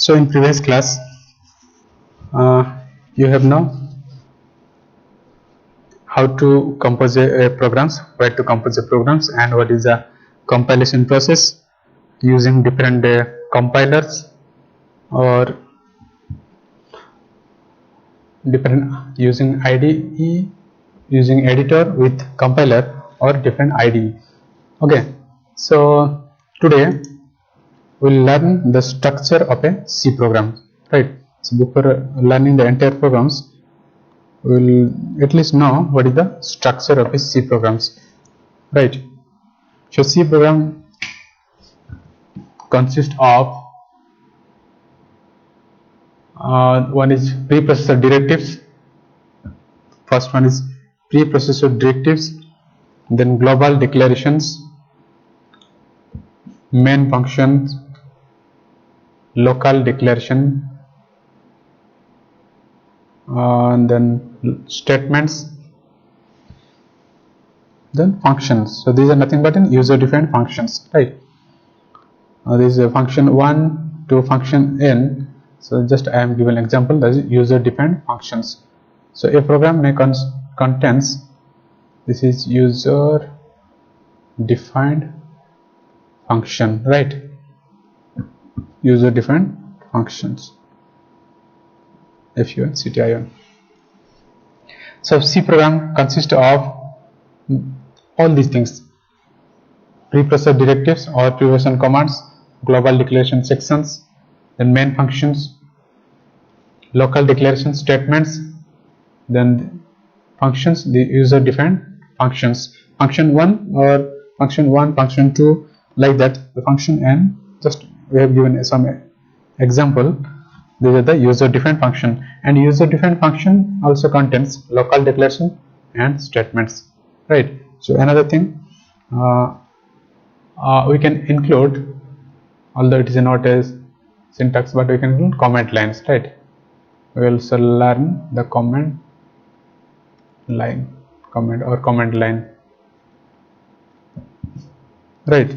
So in previous class, you have known how to compose programs, where to compose the programs, and what is the compilation process using different compilers or different using IDE, using editor with compiler or different IDE. Okay, so today we'll learn the structure of a C program, right? So before learning the entire programs, we'll at least know what is the structure of a C programs, right? So C program consists of one is preprocessor directives. First one is preprocessor directives, then global declarations, main functions, local declaration, and then statements, then functions. So these are nothing but in user defined functions, right? This is a function 1 to function n. So just I am given example, that is user defined functions. So a program may contains, this is user defined function, right? User defined functions, FUNCTION. So C program consists of all these things: preprocessor directives or preprocessor commands, global declaration sections, then main functions, local declaration statements, then functions, the user defined functions, function 1 or function 1, function 2, like that. The function n, just we have given some example. These are the user defined function, and user defined function also contains local declaration and statements, right? So another thing, we can include, although it is not as syntax, but we can include comment lines, right? We will also learn the comment line, comment line, right?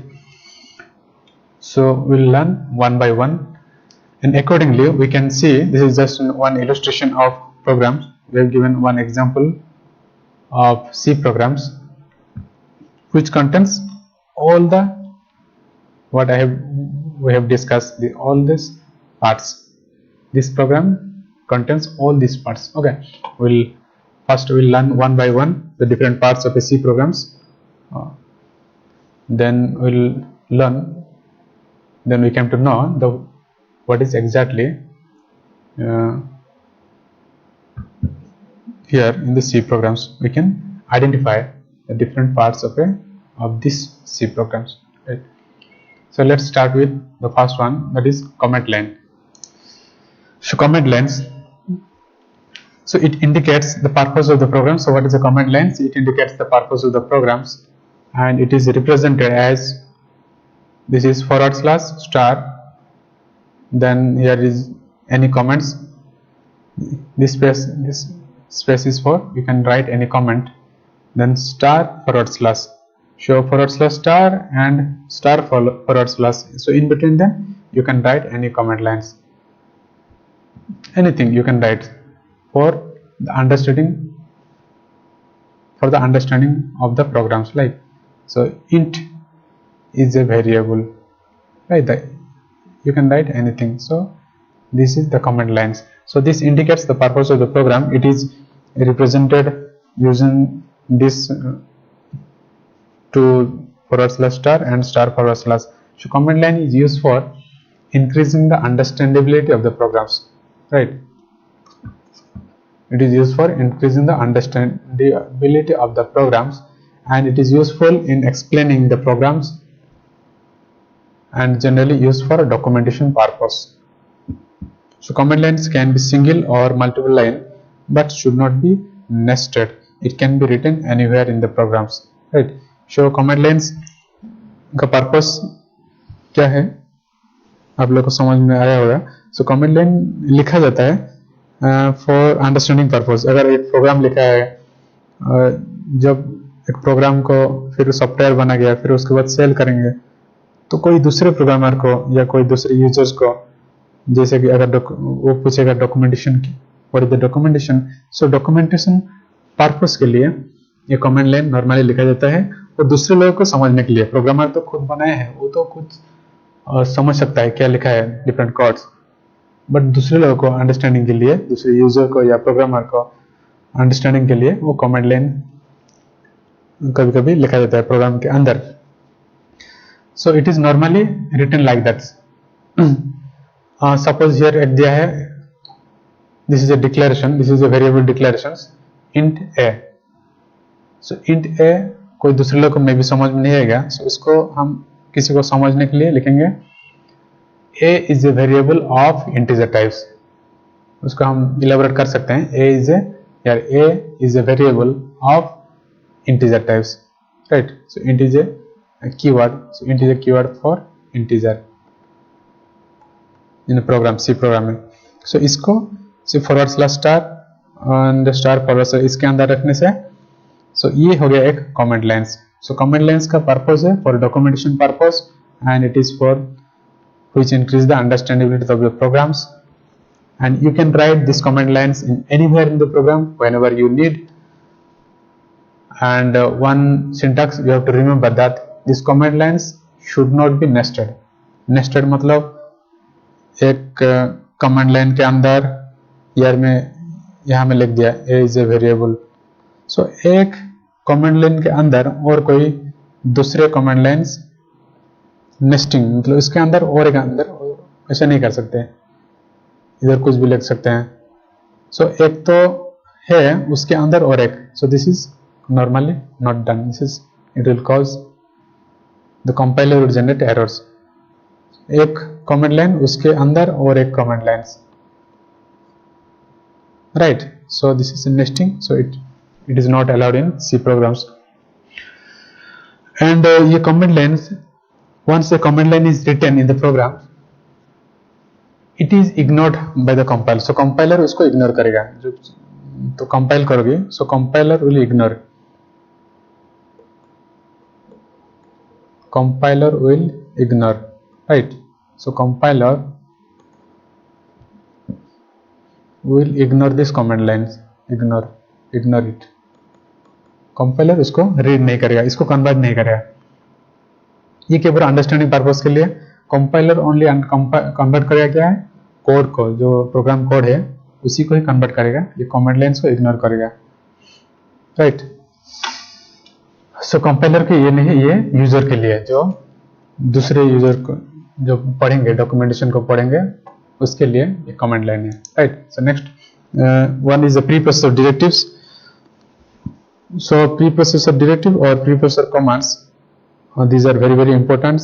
So we'll learn one by one, and accordingly we can see, this is just one illustration of programs. We have given one example of C programs which contains all the what we have discussed, all these parts. This program contains all these parts. Okay, we'll learn one by one the different parts of a C programs. Then we came to know what is exactly here in the C programs. We can identify the different parts of this C programs, right? So let's start with the first one, that is comment line. So comment lines, so it indicates the purpose of the program. So what is a comment line? It indicates the purpose of the programs, and it is represented as, this is /*, then here is any comments, this space is for you can write any comment, then */*, show /* and */*. So in between them you can write any comment lines, anything you can write for the understanding of the programs, like, so int is a variable, right? You can write anything. So this is the comment lines. So this indicates the purpose of the program. It is represented using this to /* and */*. So comment line is used for increasing the understandability of the programs, right? It is used for increasing the understandability of the programs, and it is useful in explaining the programs, and generally used for a documentation purpose. So comment lines can be single or multiple line, but should not be nested. It can be written anywhere in the programs, right? So comment lines का purpose क्या है आप लोग को समझ में आया होगा. सो कमेंट लाइन लिखा जाता है फॉर अंडरस्टैंडिंग पर्पस. अगर एक प्रोग्राम लिखा है, जब एक प्रोग्राम को फिर सॉफ्टवेयर बना गया, फिर उसके बाद सेल करेंगे, तो कोई दूसरे प्रोग्रामर को या कोई दूसरे यूजर्स को जैसे कि अगर वो पूछेगा डॉक्यूमेंटेशन की, what is the documentation, so documentation purpose के लिए ये कमेंट लाइन नॉर्मली लिखा जाता है, और दूसरे लोगों को समझने के लिए, प्रोग्रामर तो खुद बनाया है, वो तो खुद समझ सकता है क्या लिखा है डिफरेंट कोड्स, बट दूसरे लोगों को अंडरस्टैंडिंग के लिए, दूसरे यूजर को या प्रोग्रामर को अंडरस्टैंडिंग के लिए वो कमेंट लाइन कभी कभी लिखा जाता है प्रोग्राम के अंदर. So it is normally written like that. Suppose here एक दिया है, this is a declaration, this is a variable declaration int a. So int a कोई दूसरे लोग को मे भी समझ में नहीं आएगा, सो इसको हम किसी को समझने के लिए लिखेंगे a is a variable of integer types. उसको हम इलेबोरेट कर सकते हैं, a is a variable of integer types, right? So int is a keyword, so int is a keyword for integer in a program, C programming. So इसको सिर्फ forward slash star and star forward slash इसके अंदर रखने से, so ये हो गया एक comment lines. So comment lines का पर्पस है for documentation purpose, and it is for which increase the understandability of your programs, and you can write these command lines in anywhere in the program whenever you need. And one syntax you have to remember that these command lines should not be nested. Nested मतलब एक command line के अंदर यार मैं यहाँ में लिख दिया a is a variable, so एक command line के अंदर और कोई दूसरे command lines नेस्टिंग मतलब इसके अंदर और एक अंदर ऐसा नहीं कर सकते, इधर कुछ भी लिख सकते हैं. सो एक तो है उसके अंदर और एक, so this is normally not done, this is it will cause the compiler will generate errors. एक कमेंट लाइन उसके अंदर और एक comment lines, right? So this is nesting, so it is not allowed in C programs. And ये comment lines, once the command line is written in the program, it is ignored by the compiler. So compiler उसको ignore करेगा. जो तो compile करोगे, so compiler will ignore. Compiler will ignore, right? So compiler will ignore this command lines. Ignore it. Compiler उसको read नहीं करेगा, इसको convert नहीं करेगा. ये केवल अंडरस्टैंडिंग पर्पस के लिए. कंपाइलर ओनली कन्वर्ट करेगा क्या है, कोड को, जो प्रोग्राम कोड है उसी को ही कन्वर्ट करेगा, ये कमेंट लाइन्स को इग्नोर करेगा, राइट? सो कंपाइलर के ये नहीं, ये यूजर के लिए, जो दूसरे यूजर को जो पढ़ेंगे, डॉक्यूमेंटेशन को पढ़ेंगे, उसके लिए ये कमेंट लाइन है, right? So next one is the preprocessor directives. So preprocessor directive और preprocessor commands, these are very important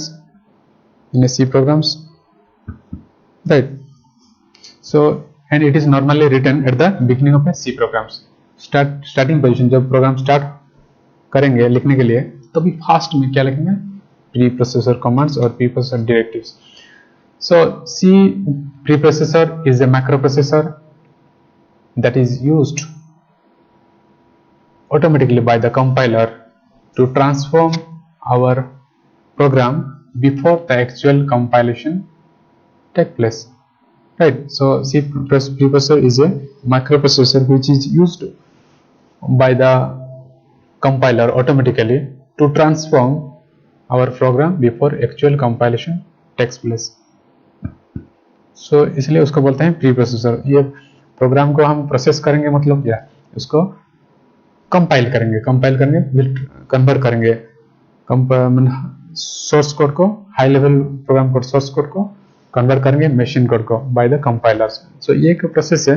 in a C programs, right? So and it is normally written at the beginning of a C programs. starting position, जब programme start करेंगे लिखने के लिए, तभी fast में क्या लिखेंगे, प्री प्रोसेसर कमांड्स और preprocessor directives. So C preprocessor is a microprocessor that is used automatically by the compiler to transform our program before the actual compilation take place, right? So C preprocessor is a microprocessor which is used by the compiler automatically to transform our program before actual compilation takes place. So इसलिए उसको बोलते हैं preprocessor. ये programme को हम process करेंगे मतलब क्या, उसको कंपाइल करेंगे, कन्वर्ट करेंगे सोर्स कोड को, high level program code source code को कन्वर्ट करेंगे मशीन कोड को बाय द कंपाइलर्स. सो ये एक प्रोसेस है.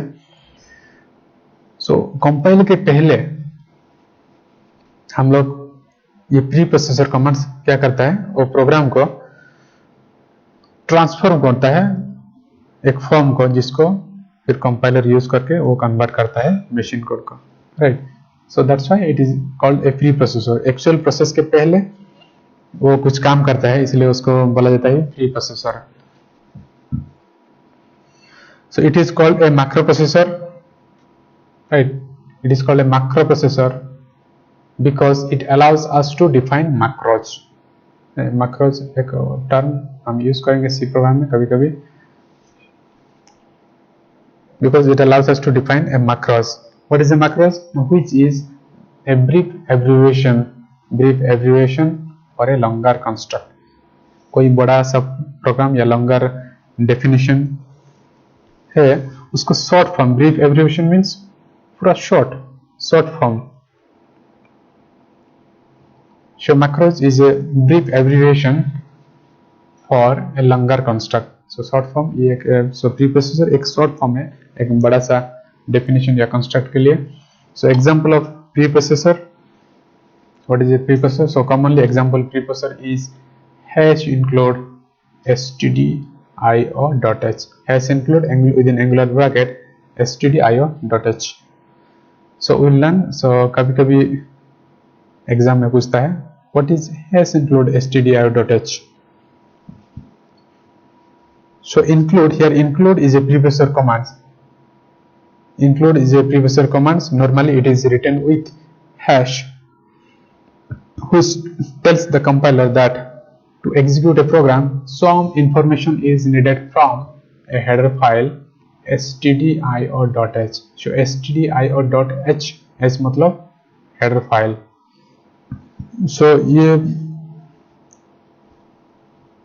सो कंपाइल के पहले हम लोग ये प्री प्रोसेसर कमांड्स क्या करता है, वो प्रोग्राम को ट्रांसफॉर्म करता है एक फॉर्म को, जिसको फिर कंपाइलर यूज करके वो कन्वर्ट करता है मशीन कोड को, right? So that's why it is called A pre processor. Actual process के पहले वो कुछ काम करता है, इसलिए उसको बोला जाता है preprocessor. So it is called a macroprocessor, right? It is called a macroprocessor because it allows us to define macros. Macros एक टर्म हम यूज करेंगे सी प्रोग्राम में कभी कभी. because it allows us to define a macros. What is a macros? Which is a brief abbreviation for a longer construct. कोई बड़ा सा programme या लॉन्गर डेफिनेशन है, उसको short form, brief abbreviation means पूरा short form. So macros is a brief abbreviation for a longer construct. So short form ये एक so preprocessor एक short form है एक बड़ा सा definition या construct के लिए. So example of preprocessor. What is a preprocessor? So commonly example preprocessor is hash include stdio.h. Hash include within angular bracket stdio.h. So we'll learn. So कभी-कभी exam में पूछता है what is hash include stdio.h. So include here, include is a preprocessor command. Include is a preprocessor command. Normally it is written with hash, which tells the compiler that to execute a program some information is needed from a header file stdio.h. So stdio.h is मतलब header file. So ये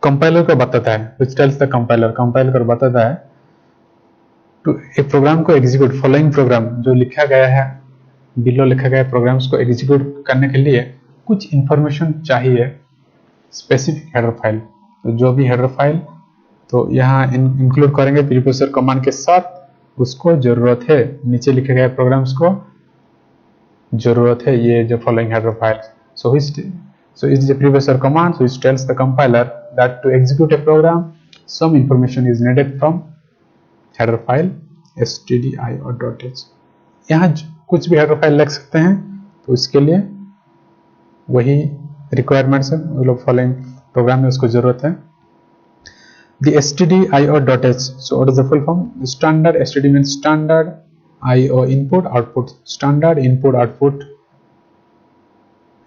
compiler को बताता है, which tells the compiler, compiler को बताता है तो एक प्रोग्राम को एग्जीक्यूट, फॉलोइंग प्रोग्राम जो लिखा गया है बिलो लिखा गया प्रोग्राम्स को एग्जीक्यूट करने के लिए कुछ इंफॉर्मेशन चाहिए स्पेसिफिक हेडर फाइल. तो जो भी हेडर फाइल तो यहाँ इंक्लूड करेंगे प्रीप्रोसेसर कमांड के साथ, उसको जरूरत है नीचे लिखे गए प्रोग्राम्स को जरूरत है ये जो following header file. So it's the preprocessor command which tells the compiler that to execute a program some information is needed from header file stdio.h. यहाँ कुछ भी header file लिख सकते हैं तो इसके लिए वही requirements है, मतलब फॉलोइंग प्रोग्राम में उसको जरूरत है. The stdio.h. So what is the full form? Standard std means standard IO input output, standard input output.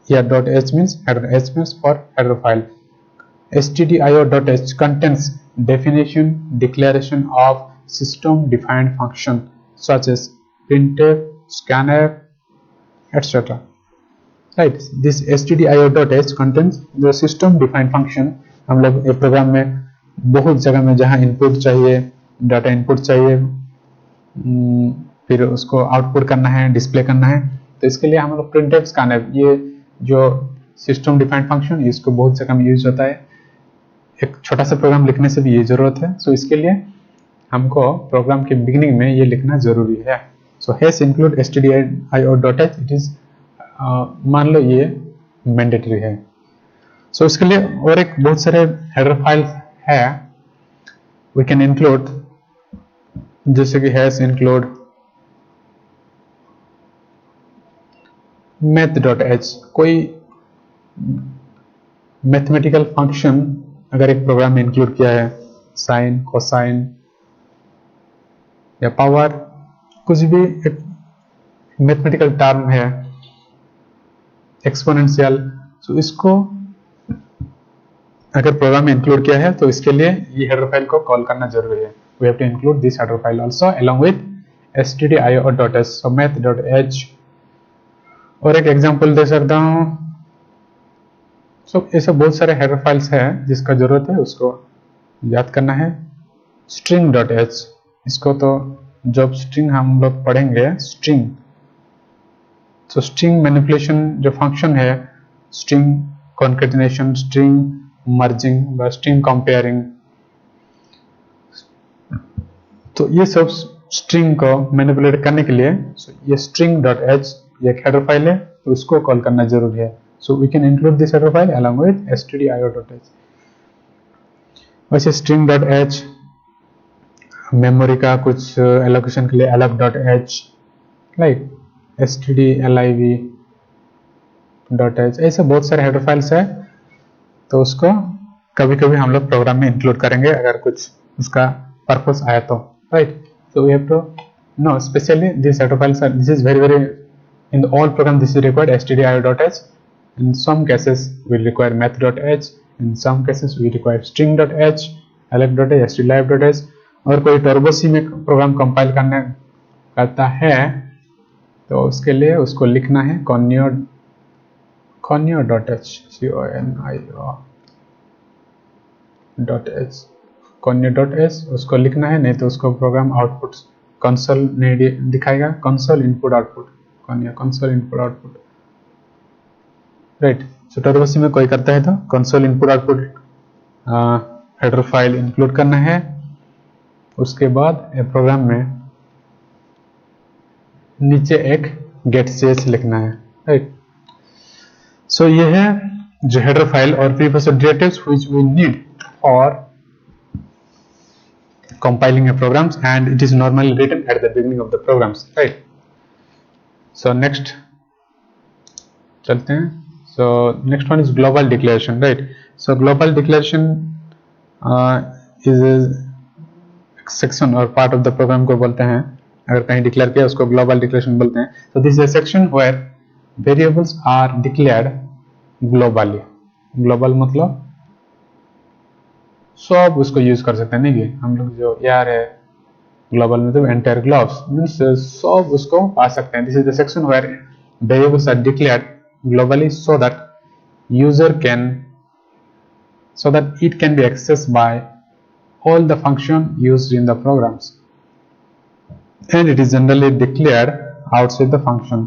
Here .h means header, h means for header file. stdio.h contains definition, declaration of system defined function such as printf, scanf, etc. Right, this stdio.h contains the system defined function. हम लोग एक programme में बहुत जगह में जहाँ input चाहिए, data input चाहिए, फिर उसको आउटपुट करना है, डिस्प्ले करना है, तो इसके लिए हम लोग printf, scanf ये जो सिस्टम डिफाइंड फंक्शन इसको बहुत जगह में यूज होता है. एक छोटा सा प्रोग्राम लिखने से भी ये जरूरत है. सो इसके लिए हमको प्रोग्राम के बिगिनिंग में ये लिखना जरूरी है. So hash include stdio.h it is मान लो ये मैंडेटरी है. सो इसके लिए और एक बहुत सारे हेडर फाइल है वी कैन इंक्लूड, जैसे कि हैश इंक्लूड math.h. कोई मैथमेटिकल फंक्शन अगर एक प्रोग्राम में इंक्लूड किया है, साइन, कोसाइन या पावर, कुछ भी एक मैथमेटिकल टर्म है, एक्सपोनेंशियल, तो इसको अगर प्रोग्राम में इंक्लूड किया है तो इसके लिए ये हेडर फाइल को कॉल करना जरूरी है. We have to include this header file also along with stdio.h. So math.h. और एक एग्जांपल दे सकता हूं. सो ऐसे बहुत सारे हेडर फाइल्स हैं जिसका जरूरत है उसको याद करना है. string.h, इसको तो जब स्ट्रिंग हम लोग पढ़ेंगे स्ट्रिंग, तो स्ट्रिंग मैनिपुलेशन जो फंक्शन है, स्ट्रिंग कॉन्केटिनेशन, स्ट्रिंग मर्जिंग व स्ट्रिंग कंपेयरिंग, तो ये सब स्ट्रिंग को मैनिपुलेट करने के लिए ये string.h ये एक हेडर फाइल है तो उसको कॉल करना जरूरी है. So we can include this header file along with stdio.h. वैसे string.h मेमोरी का कुछ एलोकेशन के लिए alloc.h, लाइक stdliv.h, ऐसे बहुत सारे हेडर फाइल्स है तो उसको कभी कभी हम लोग प्रोग्राम में इंक्लूड करेंगे अगर कुछ उसका पर्पस आया तो. Right, so we have to know especially these header files are, this is very in the all program this is required stdio.h. In some cases we require math.h, in some cases we require string.h, alloc.h, stdliv.h. और कोई turbo C में program compile करता है तो उसके लिए उसको लिखना है conio.h उसको लिखना है, नहीं तो उसको प्रोग्राम आउटपुट कंसोल नहीं दिखाएगा, console input output, console input output, right. So turbo C में कोई करता है तो console input output header file include करना है। उसके बाद प्रोग्राम में नीचे एक गेट ch लिखना है, राइट। सो ये है जो हेडर फाइल और preprocessor directives which we need for compiling a programs, and it is normally written at the beginning of the programs, right? So next चलते हैं। So next one is global declaration, right? So global declaration is a section और part of the program को बोलते हैं, अगर कहीं declare किया उसको ग्लोबल डिक्लेरेशन बोलते हैं। तो this is a section where variables are declared globally. Global मतलब सब उसको यूज कर सकते हैं, नहीं कि हम लोग जो यार है ग्लोबल में तो एंटायर ग्लोब्स मींस सब उसको पा सकते हैं। This is the section where variables are declared globally so that it can be accessed by all the function used in the programs, and it is generally declared outside the function.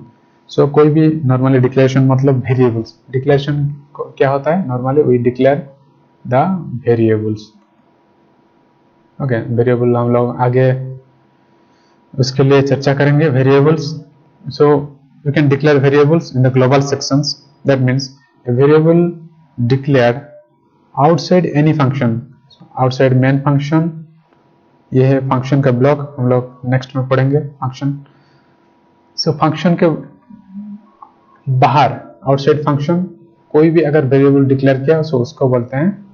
So कोई भी normally declaration मतलब variables, declaration क्या होता है, normally we declare the variables, okay. Variable हम लोग आगे उसके लिए चर्चा करेंगे variables. So you can declare variables in the global sections, that means a variable declared outside any function, outside main function, ये है फंक्शन का ब्लॉक, हम लोग नेक्स्ट में पढ़ेंगे फंक्शन। सो फंक्शन के बाहर आउटसाइड फंक्शन कोई भी अगर वेरिएबल डिक्लेयर किया सो उसको बोलते हैं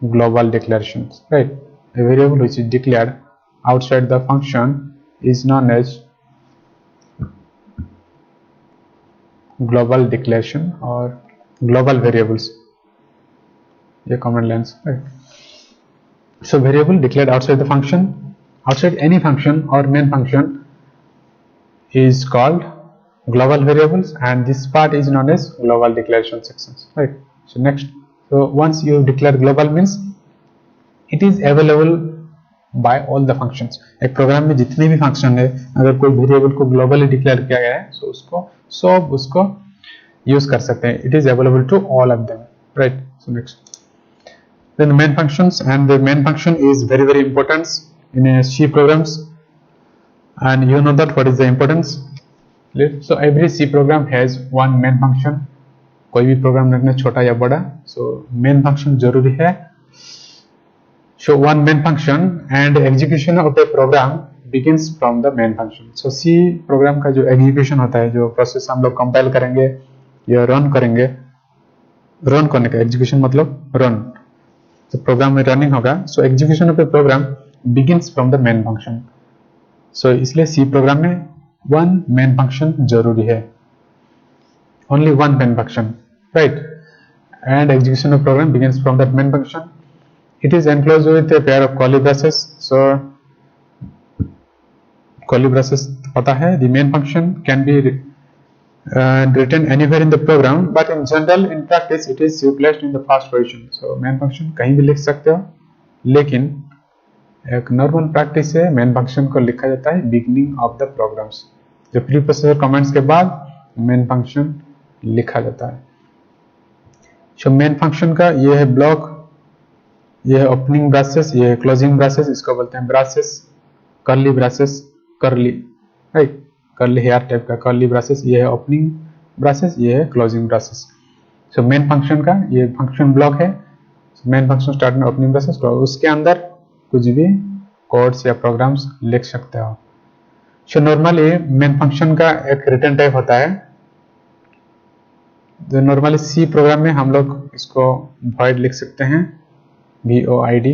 global declaration, right. A variable which is declared outside the function is known as global declaration or global variables, ये command lines, right। So variable declared outside the function, outside any function or main function is called global variables, and this part is known as global declaration sections, right। So next, so once you declare global means it is available by all the functions। एक programme में जितने भी function है अगर कोई variable को globally declare किया गया है तो उसको यूज कर सकते हैं। It is available to all of them, right. So next then main functions, and the main function is very important in a C programs, and you know that what is the importance। so every C program has one main function, कोई भी programme रखना छोटा या बड़ा, so main function जरूरी है। so one main function and execution of the program begins from the main function। so C program का जो एग्जीक्यूशन होता है, जो प्रोसेस हम लोग कंपाइल करेंगे या रन करेंगे, रन करने का एग्जीक्यूशन मतलब रन, तो प्रोग्राम में रनिंग होगा। So execution of a program begins from the main function. So इसलिए सी प्रोग्राम में वन मेन फंक्शन जरूरी है, only one main function, right. And execution of program begins from that main function. It is enclosed with a pair of curly braces. So curly braces पता है, the main function can be written anywhere in the program, but in general in practice it is placed in the first position। so main function कहीं भी लिख सकते हो, लेकिन एक normal practice से मेन फंक्शन को लिखा जाता है बिगिनिंग ऑफ द प्रोग्राम्स, जो प्री प्रोसेसर कमेंट्स के बाद मेन फंक्शन लिखा जाता है। so मेन फंक्शन का ये है ब्लॉक, ये है ओपनिंग ब्रेसेस, ये है क्लोजिंग ब्रेसेस, इसको बोलते हैं braces, curly braces, curly, right, curly hair type का कर्ली ब्रेसेस, ये है ओपनिंग ब्रेसेस, ये है closing braces. So main function का ये फंक्शन ब्लॉक है। मेन फंक्शन स्टार्ट में ओपनिंग ब्रेसेस, उसके अंदर कुछ भी कोड्स या प्रोग्राम्स लिख सकते हो। सो नॉर्मली मेन फंक्शन का एक रिटर्न टाइप होता है, जो नॉर्मली सी प्रोग्राम में हम लोग इसको void लिख सकते हैं, void,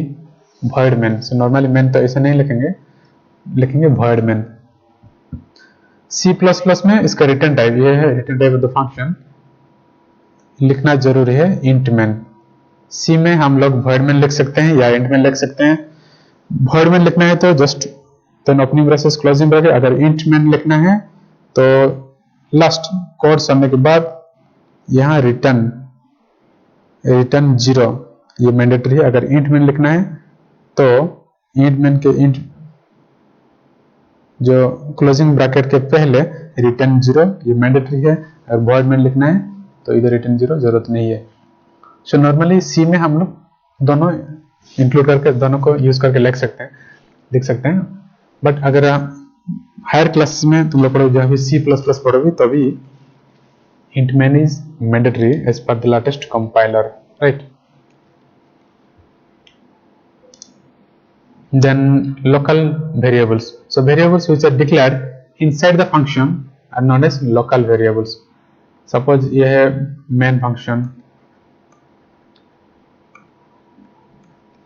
void main। So normally main तो ऐसे नहीं लिखेंगे, लिखेंगे void main। C++ में इसका रिटर्न टाइप ये है, return type of the function लिखना जरूरी है int main। C में हम लोग void main लिख सकते हैं या int main लिख सकते हैं, void main लिखना है तो just then opening braces closing bracket, अगर int main लिखना है तो लास्ट कोड समझने के बाद यहाँ रिटर्न 0 ये मैंडेटरी है। अगर int main लिखना है तो int main के int जो क्लोजिंग ब्रैकेट के पहले रिटर्न 0 ये मैंडेटरी है। अगर void main लिखना है तो इधर रिटर्न 0 जरूरत नहीं है। सो नॉर्मली सी में हम लोग दोनों इंक्लूड करके दोनों को यूज करके लिख सकते हैं। बट अगर हायर क्लासेस में तुम लोग पढ़ोगे, जहाँ भी C++ पढ़ोगे, तभी int main is mandatory as per the latest compiler, right? Then local variables. So variables which are declared inside the function are known as local variables. Suppose ये है main function,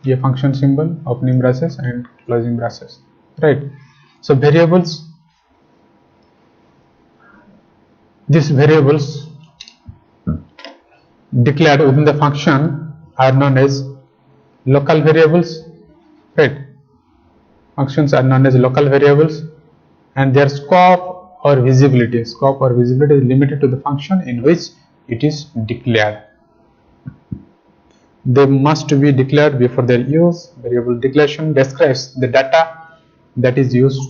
ये function symbol, opening braces and closing braces, right? So variables, these variables declared within the function are known as local variables, right? Functions are known as local variables, and their scope or visibility is limited to the function in which it is declared. They must be declared before their use. Variable declaration describes the data that is used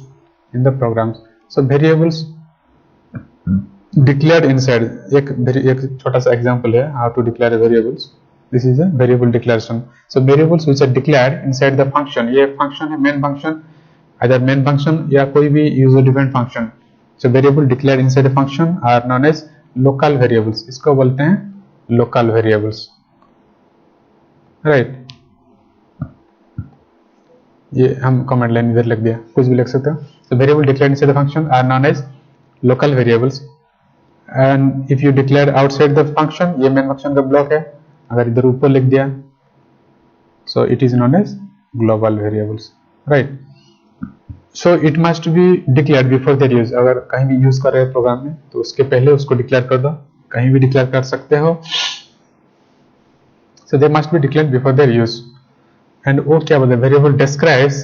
in the programs. So variables declared inside, एक छोटा सा example है how to declare variables. This is a variable declaration. So variables which are declared inside the function, ये function है main function, either main function या कोई भी user defined function. So variable declared inside the function are known as local variables. इसको बोलते हैं local variables, right? ये हम कमेंट लाइन इधर लिख दिया, कुछ भी लिख सकते हो. So variable declared inside the function are known as local variables, and if you declare outside the function, ये main function का ब्लॉक है, अगर इधर ऊपर लिख दिया, so it is known as global variables, right? So it must be declared before their use. अगर कहीं भी यूज कर रहे हैं प्रोग्राम में तो उसके पहले उसको डिक्लेयर कर दो, कहीं भी डिक्लेयर कर सकते हो. So they must be declared before their use. And वो क्या बोलते हैं, variable describes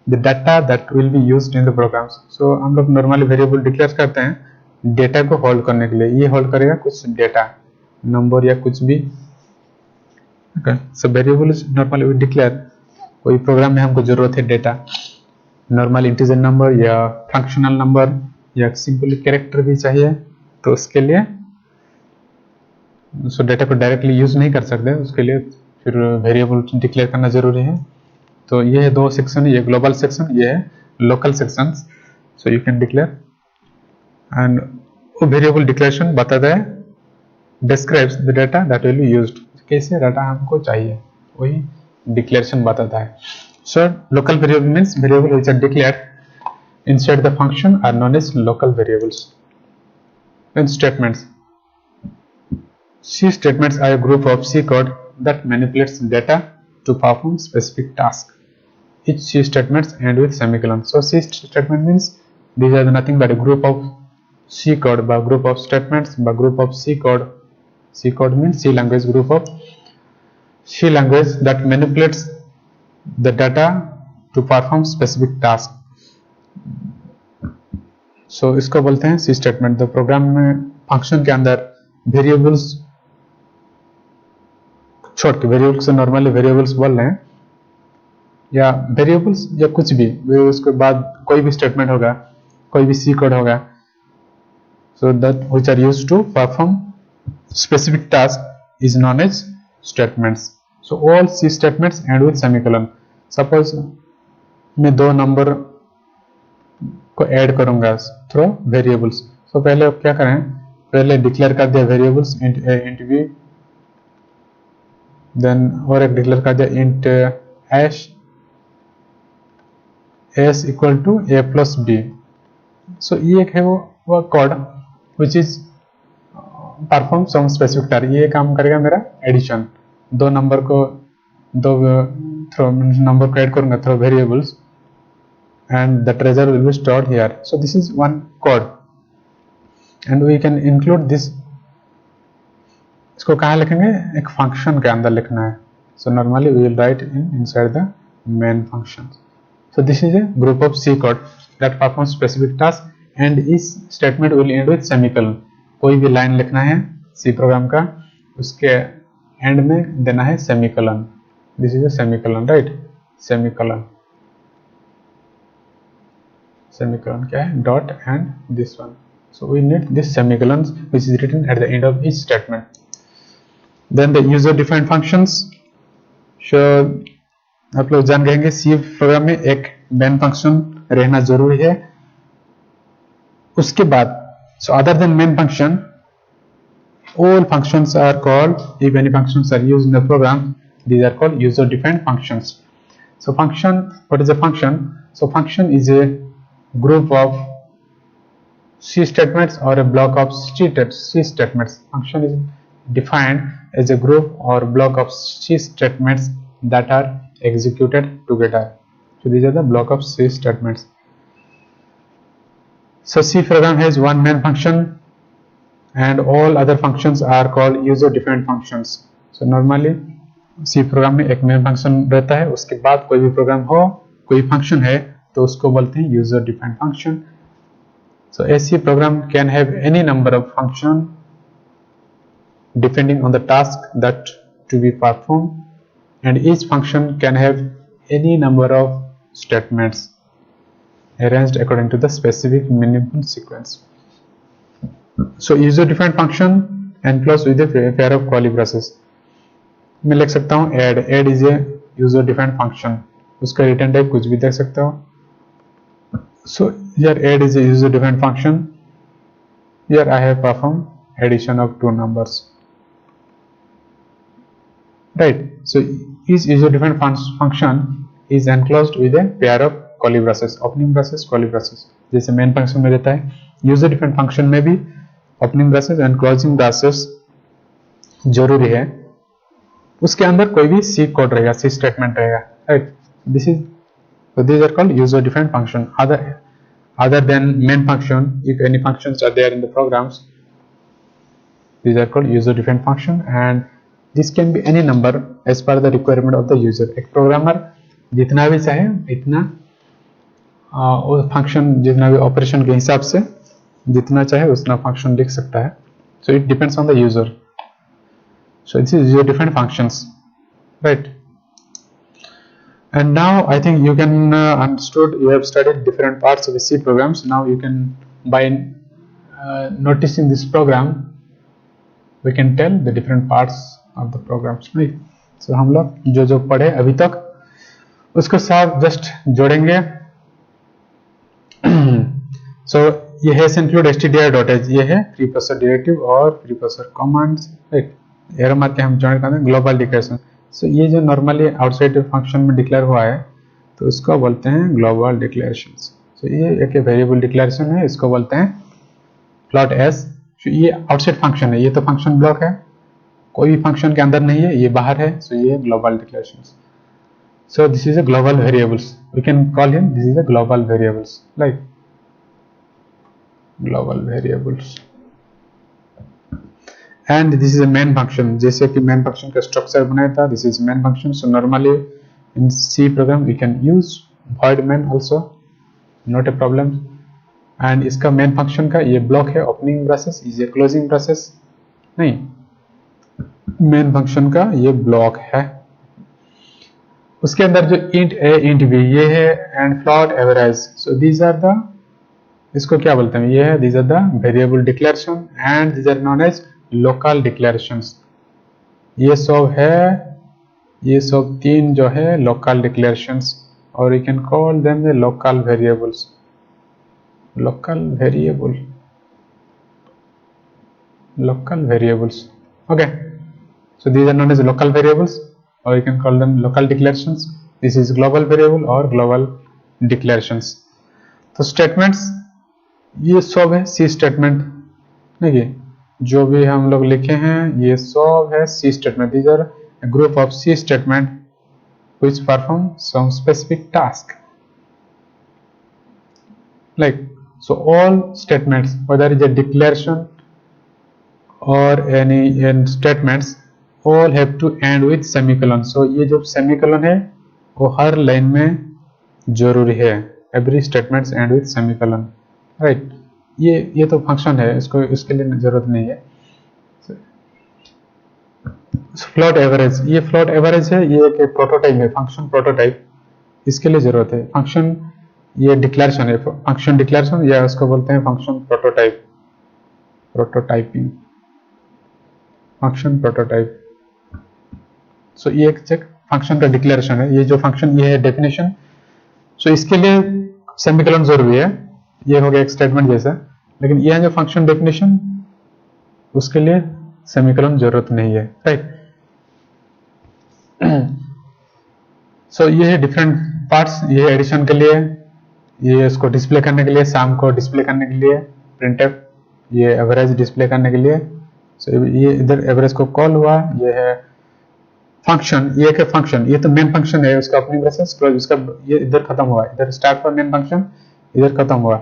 the data that will be used in the programs. So हम लोग नॉर्मली वेरिएबल डिक्लेयर करते हैं डेटा को होल्ड करने के लिए. ये होल्ड करेगा कुछ डेटा, नंबर या कुछ भी. Okay. So variable is normally we declare, कोई प्रोग्राम में हमको जरूरत है डेटा, नॉर्मल इंटीजर नंबर या फंक्शनल नंबर या सिंपली कैरेक्टर भी चाहिए, तो उसके लिए डेटा को डायरेक्टली यूज नहीं कर सकते, उसके लिए फिर वेरिएबल डिक्लेयर करना जरूरी है. तो ये है दो सेक्शन, ये ग्लोबल सेक्शन, ये है local section. So you can declare, and वो वेरिएबल डिक्लेरेशन बताता है describes the data that will be used, कैसे डाटा हमको चाहिए वही डिक्लेरेशन बताता है. So local variable means variable which are declared inside the function are known as local variables. Then statements. C statements are a group of C code that manipulates data to perform specific tasks. Each C statements end with semicolon. So C statement means these are nothing but a group of C code, by group of statements, by group of C code. C code means C language, group of C language that manipulates the data to perform specific task. So इसको बोलते हैं C statement. The program में function के अंदर variables छोड़ के, variables से normally variables बोल रहे हैं, या वेरिएबल्स या कुछ भी, उसके बाद कोई भी स्टेटमेंट होगा, कोई भी C कोड होगा, so that which are used to perform specific task is known as statements. So all C statements end with semicolon. Suppose मैं दो नंबर को ऐड करूंगा थ्रू वेरिएबल्स. तो पहले अब क्या करें, पहले डिक्लेयर कर दिया variables int a int b, then और एक डिक्लेयर कर दिया int s equal to a plus b. So ये एक है वो code which is perform some specific task. ये काम करेगा मेरा एडिशन, दो नंबर को ऐड करूंगा through variables, and the treasure will be stored here. So this is one code, and we can include this. इसको कहाँ लिखेंगे, एक फंक्शन के अंदर लिखना है. So normally we will write inside the main function. So this is a group of C code that performs specific task and इस statement will end with semicolon. कोई भी line लिखना है C प्रोग्राम का, उसके end में देना है semicolon. This is a semicolon, right? Semicolon. Semicolon क्या है? Dot and this one. So we need this semicolon which is written at the end of each statement. Then the user defined functions. So आप लोग जान गए C programme में एक main function रहना जरूरी है. उसके बाद so other than main function, all functions are called, if any functions are used in the program, these are called user defined functions. So function, what is a function? So function is a group of C statements or a block of C statements. Function is defined as a group or block of C statements that are executed together. So these are the block of C statements. So C program has one main function and all other functions are called user defined functions. So normally C program में एक main function रहता है, उसके बाद कोई भी program हो, कोई function है तो उसको बोलते हैं user defined function. So a C program can have any number of function depending on the task that to be performed, and each function can have any number of statements arranged according to the specific minimum sequence. So user defined function enclosed with a pair of curly braces. मैं लिख सकता हूँ add is a user defined function, उसका return type कुछ भी देख सकता हूँ. So here add is a user defined function. Here I have performed addition of two numbers, right? So each user defined function is enclosed with a pair of curly braces, opening braces, curly braces. जैसे main function में रहता है, user defined function में भी opening braces and closing braces जरूरी है. उसके अंदर कोई भी C कोड रहेगा, C स्टेटमेंट रहेगा, right? So these are called user defined function. Other than main function, if any functions are there in the programs, these are called user defined function, and this can be any number as per the requirement of the user. एक programmer जितना भी चाहे इतना function, जितना भी operation के हिसाब से जितना चाहे उतना फंक्शन लिख सकता है. So it depends on the user. So this is user defined functions, right? And now I think you can understood, you have studied different parts of the C programs. Now you can, by noticing this program, we can tell the different parts of the programs, right? So हम लोग जो पढ़े अभी तक उसको साथ just जोड़ेंगे. So ये है include stdr.h, ये है precursor directive और precursor commands, right? एरो मार के हम ज्वाइन करते हैं ग्लोबल डिक्लेरेशन. सो ये जो नॉर्मली आउटसाइड फंक्शन में डिक्लेयर हुआ है तो इसको बोलते हैं ग्लोबल डिक्लेरेशंस. सो ये एक वेरिएबल डिक्लेरेशन है, इसको बोलते हैं प्लॉट एस. ये आउटसाइड फंक्शन है, ये तो फंक्शन ब्लॉक है, कोई भी फंक्शन के अंदर नहीं है, ये बाहर है. सो ये global declarations. So this is a global variables, we can call him this is a global variables, like global variables. And this is a main function, जैसे कि main function का structure बनाया था, this is main function. So normally in C program we can use void main also, not a problem. And इसका main function का ये block है opening braces, is a closing braces, नहीं, main function का ये block है. उसके अंदर जो int a int b ये है and float average. So these are the, इसको क्या बोलते हैं, ये है these are the variable declaration and these are known as local declarations. ये सब है, ये सब तीन जो है लोकल डिक्लेरेशंस, और you can call them the local variables. Local variable, local variables, okay. So these are known as local variables और you can call them local declarations. This is global variable और global declarations. तो statements ये सब है सी statement, देखिए जो भी हम लोग लिखे हैं ये सब है C statement. These are a group of C statement which perform some specific task, like so all statements, whether it is a declaration or any statements, all have to end with semicolon. So ये जो semicolon है वो हर line में जरूरी है। Every statements and with semicolon, right. ये तो function है, इसको इसके लिए जरूरत नहीं है। फ्लोट एवरेज, ये फ्लोट एवरेज है, ये एक प्रोटोटाइप है, फंक्शन प्रोटोटाइप, इसके लिए जरूरत है। फंक्शन ये डिक्लेरेशन है, फंक्शन डिक्लेरेशन, या उसको बोलते हैं function prototype, prototyping, function prototype. So ये एक चेक फंक्शन का डिक्लेरेशन है। ये जो फंक्शन, ये है डेफिनेशन। सो इसके लिए सेमीकोलन जरूरी है, ये हो गया एक स्टेटमेंट जैसा। लेकिन यह जो फंक्शन डेफिनेशन, उसके लिए सेमीकोलन जरूरत नहीं है, राइट। सो ये है डिफरेंट पार्ट्स, ये एडिशन के लिए, ये इसको डिस्प्ले करने के लिए, शाम को डिस्प्ले करने के लिए प्रिंटफ, ये एवरेज डिस्प्ले करने के लिए। सो ये इधर एवरेज को कॉल हुआ, ये है फंक्शन, ये एक फंक्शन, ये तो मेन फंक्शन है, उसका अपनी ब्रेसेस क्लोज, इसका ये इधर खत्म हुआ, इधर स्टार्ट पर मेन फंक्शन, इधर खत्म हुआ।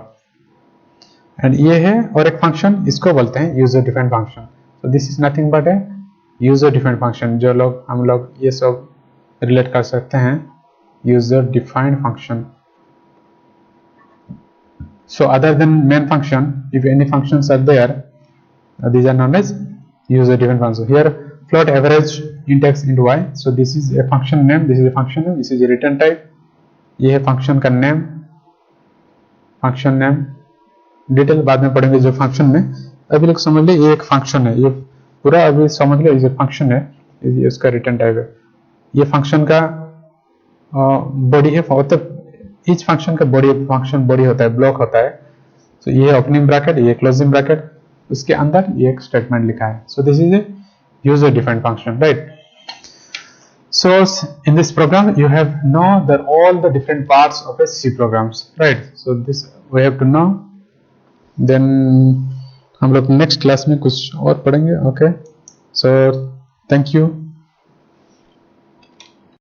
एंड ये है और एक फंक्शन, इसको बोलते हैं user defined function. So this is nothing but A user defined function, जो लोग हम लोग ये सब रिलेट कर सकते हैं, user defined function. So other than main function, if any functions are there, these are known as user defined function. Here float average int x into y. So this is a function name, this is a function name, this is a return type. ये है function का name, function name, detail बाद में पढ़ेंगे जो function में। अभी लोग समझ ले ये एक function है, ये पूरा अभी समझ ले ये function है, ये उसका return type है। ये function का body है, मतलब each function का body, function body होता है, ब्लॉक होता है। तो ये ओपनिंग ब्रैकेट, ये क्लोजिंग ब्रैकेट, उसके अंदर ये एक स्टेटमेंट लिखा है। So this is a user defined function, right. So in this program you have know that all the different parts of a C programs, right. So this we have to know. Then हम लोग next class में कुछ और पढ़ेंगे, okay. So thank you.